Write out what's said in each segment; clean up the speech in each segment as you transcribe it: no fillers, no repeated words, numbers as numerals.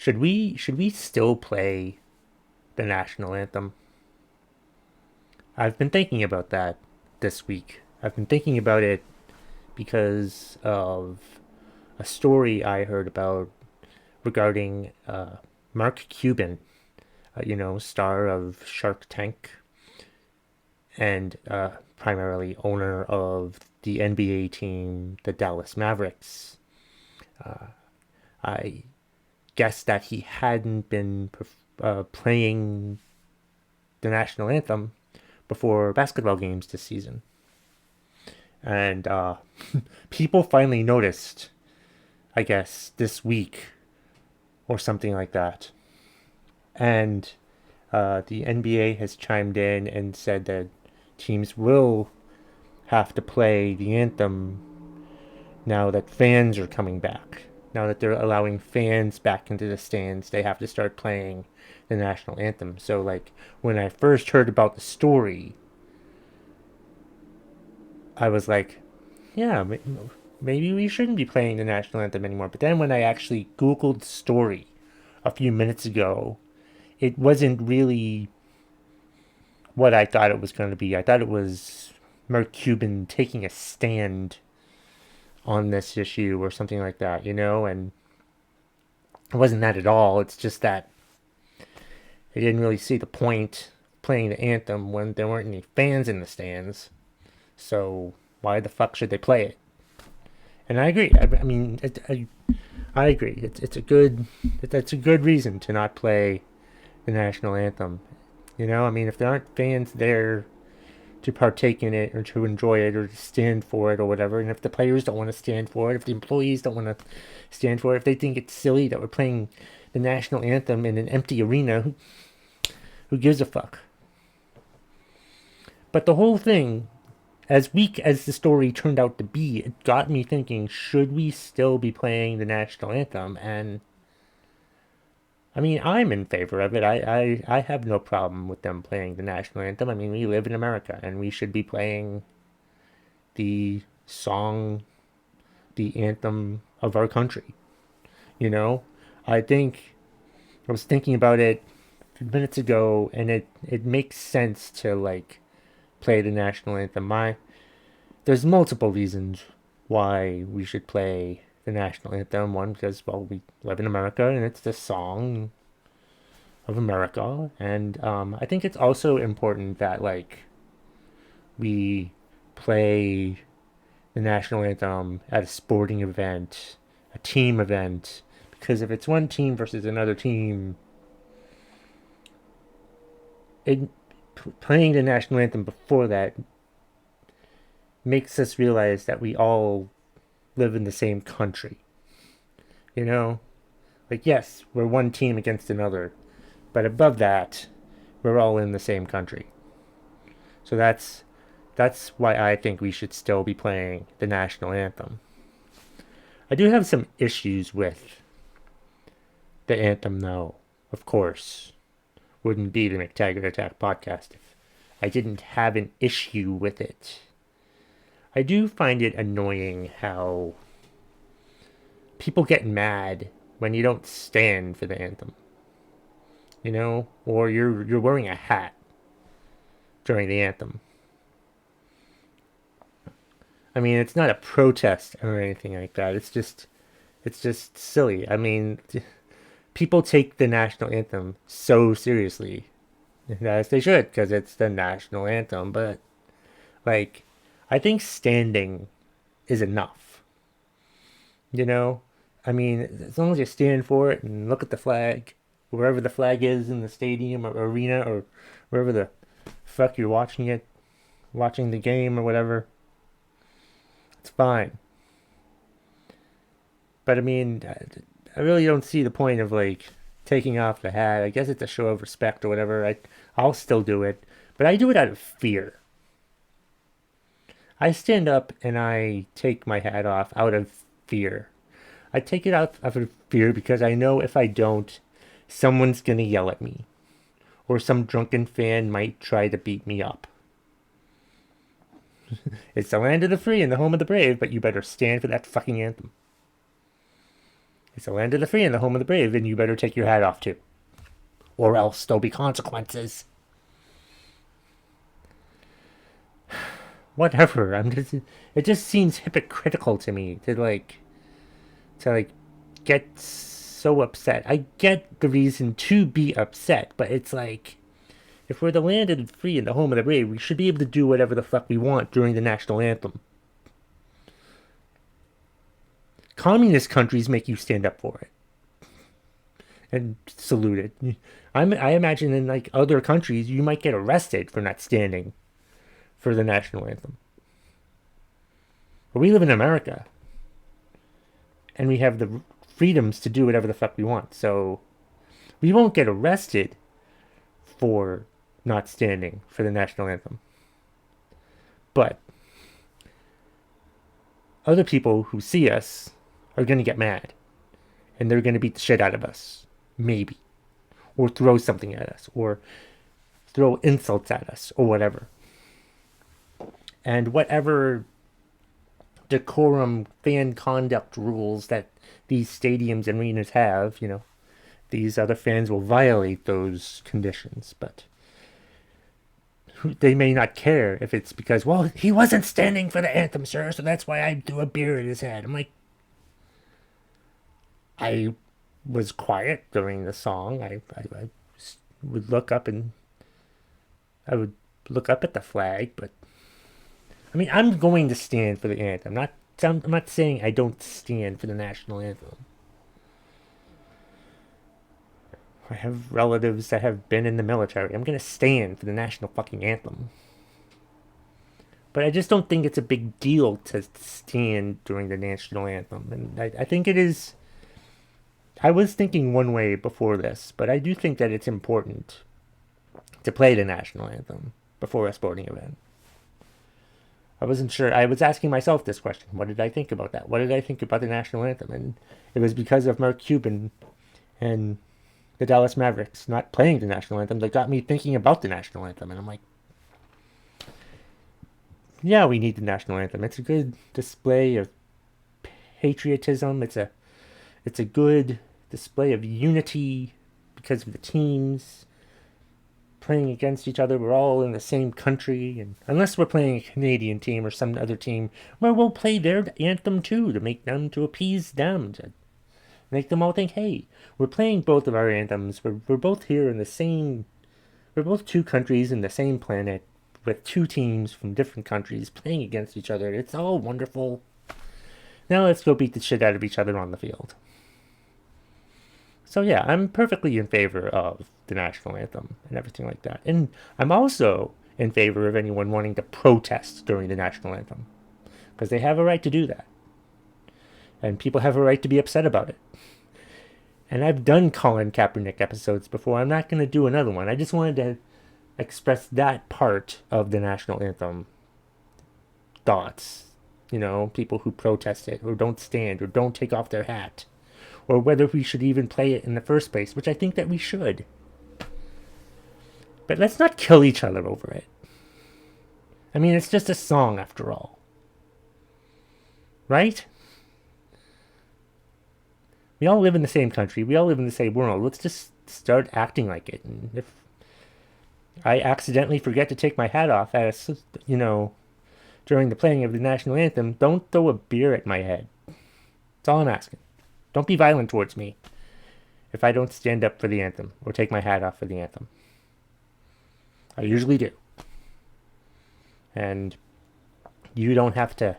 Should we still play the national anthem? I've been thinking about that this week. I've been thinking about it because of a story I heard about regarding Mark Cuban, star of Shark Tank and primarily owner of the NBA team, the Dallas Mavericks. I guess that he hadn't been playing the national anthem before basketball games this season. And people finally noticed, I guess, this week or something like that. And the NBA has chimed in and said that teams will have to play the anthem now that fans are coming back. Now that they're allowing fans back into the stands, they have to start playing the national anthem. So, like, when I first heard about the story, I was like, yeah, maybe we shouldn't be playing the national anthem anymore. But then when I actually Googled the story a few minutes ago, it wasn't really what I thought it was going to be. I thought it was Mark Cuban taking a stand on this issue or something like that, and it wasn't that at all. It's just that they didn't really see the point of playing the anthem when there weren't any fans in the stands. So why the fuck should they play it? And I agree. I mean, I agree. It's a good reason to not play the national anthem. I mean, if there aren't fans there to partake in it or to enjoy it or to stand for it or whatever, and if the players don't want to stand for it, if the employees don't want to stand for it, if they think it's silly that we're playing the national anthem in an empty arena, who gives a fuck? But the whole thing, as weak as the story turned out to be, it got me thinking, should we still be playing the national anthem? And I mean, I'm in favor of it. I have no problem with them playing the national anthem. I mean, we live in America, and we should be playing the song, the anthem of our country. I think I was thinking about it a few minutes ago, and it makes sense to, like, play the national anthem. There's multiple reasons why we should play the national anthem. One, because, well, we live in America and it's the song of America. And I think it's also important that, like, we play the national anthem at a sporting event, a team event, because if it's one team versus another team, it playing the national anthem before that makes us realize that we all live in the same country. Like, yes, we're one team against another, but above that, we're all in the same country. So that's why I think we should still be playing the national anthem. I do have some issues with the anthem, though. Of course, wouldn't be the McTaggart Attack Podcast if I didn't have an issue with it. I do find it annoying how people get mad when you don't stand for the anthem. Or you're wearing a hat during the anthem. I mean, it's not a protest or anything like that. It's just silly. I mean, people take the national anthem so seriously, as they should, because it's the national anthem. But, like, I think standing is enough. I mean, as long as you stand for it and look at the flag, wherever the flag is in the stadium or arena or wherever the fuck you're watching the game or whatever, it's fine. But I mean, I really don't see the point of, like, taking off the hat. I guess it's a show of respect or whatever. I'll still do it, but I do it out of fear. I stand up and I take my hat off out of fear. I take it out of fear because I know if I don't, someone's gonna yell at me. Or some drunken fan might try to beat me up. It's the land of the free and the home of the brave, but you better stand for that fucking anthem. It's the land of the free and the home of the brave, and you better take your hat off too. Or else there'll be consequences. Whatever. It just seems hypocritical to me to get so upset. I get the reason to be upset, but it's like, if we're the land of the free and the home of the brave, we should be able to do whatever the fuck we want during the national anthem. Communist countries make you stand up for it and salute it. I imagine in like other countries, you might get arrested for not standing for the national anthem. But we live in America, and we have the freedoms to do whatever the fuck we want. So we won't get arrested for not standing for the national anthem. But other people who see us are going to get mad, and they're going to beat the shit out of us, maybe, or throw something at us, or throw insults at us, or whatever. And whatever decorum fan conduct rules that these stadiums and arenas have, these other fans will violate those conditions, but they may not care if it's because, well, he wasn't standing for the anthem, sir, so that's why I threw a beer at his head. I'm like, I was quiet during the song. I would look up at the flag, but I mean, I'm going to stand for the anthem. I'm not saying I don't stand for the national anthem. I have relatives that have been in the military. I'm going to stand for the national fucking anthem. But I just don't think it's a big deal to stand during the national anthem. And I think it is. I was thinking one way before this, but I do think that it's important to play the national anthem before a sporting event. I wasn't sure. I was asking myself this question. What did I think about that? What did I think about the national anthem? And it was because of Mark Cuban and the Dallas Mavericks not playing the national anthem that got me thinking about the national anthem. And I'm like, yeah, we need the national anthem. It's a good display of patriotism. It's a good display of unity because of the teams playing against each other. We're all in the same country, and unless we're playing a Canadian team or some other team, where we'll play their anthem too to appease them, to make them all think, hey, we're playing both of our anthems. We're both here in the same. We're both two countries in the same planet with two teams from different countries playing against each other. It's all wonderful. Now let's go beat the shit out of each other on the field. So yeah, I'm perfectly in favor of the national anthem and everything like that. And I'm also in favor of anyone wanting to protest during the national anthem, because they have a right to do that. And people have a right to be upset about it. And I've done Colin Kaepernick episodes before. I'm not going to do another one. I just wanted to express that part of the national anthem thoughts. People who protest it, or don't stand, or don't take off their hat, or whether we should even play it in the first place, which I think that we should. But let's not kill each other over it. I mean, it's just a song after all. Right? We all live in the same country. We all live in the same world. Let's just start acting like it. And if I accidentally forget to take my hat off during the playing of the national anthem, don't throw a beer at my head. That's all I'm asking. Don't be violent towards me if I don't stand up for the anthem or take my hat off for the anthem. I usually do. And you don't have to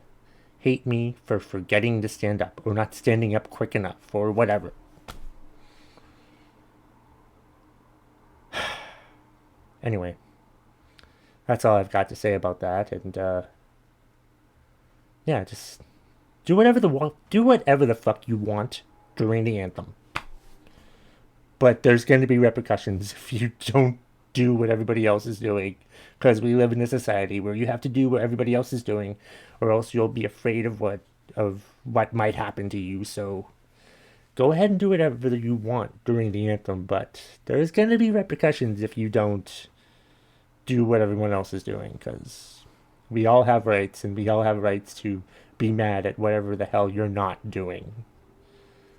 hate me for forgetting to stand up or not standing up quick enough or whatever. Anyway, that's all I've got to say about that. And yeah, just do whatever the fuck you want during the anthem. But there's going to be repercussions if you don't do what everybody else is doing, because we live in a society where you have to do what everybody else is doing, or else you'll be afraid of what might happen to you. So go ahead and do whatever you want during the anthem, but there's going to be repercussions if you don't do what everyone else is doing, because we all have rights, and we all have rights to be mad at whatever the hell you're not doing.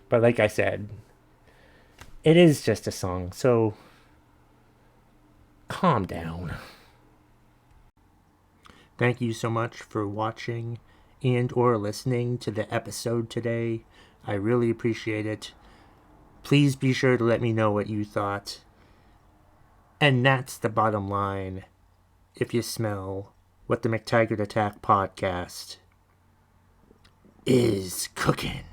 But like I said, it is just a song, so calm down. Thank you so much for watching and or listening to the episode today. I really appreciate it. Please be sure to let me know what you thought. And that's the bottom line, if you smell what the McTaggart Attack Podcast is cooking.